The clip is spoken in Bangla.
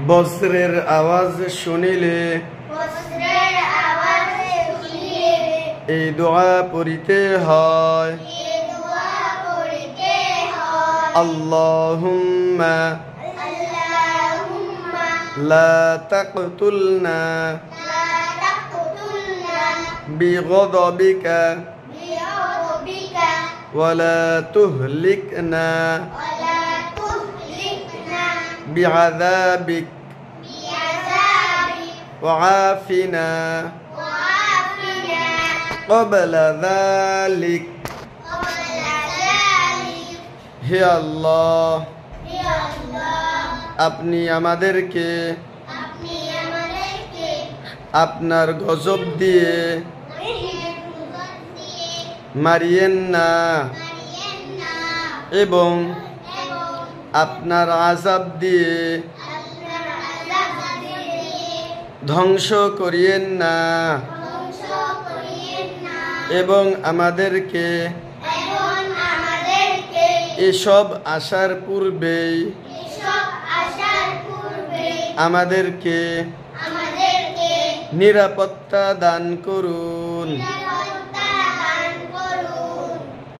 বজ্রের আওয়াজ শুনিলে এই দোয়া পড়িতে হয়। আল্লাহুম্মা লা তাকতুলনা বিগদাবিকা ওয়ালা তুহলিকনা বিআযাবিক ওয়াআফিনা ক্বাবলা যালিক। হে আল্লাহ, আপনি আমাদেরকে আপনার গজব দিয়ে মারিয়েন না এবং আপনার আযাব দিয়ে ধ্বংস করিয়েন না এবং আমাদেরকে এসব আসার পূর্বেই আমাদেরকে নিরাপত্তা দান করুন।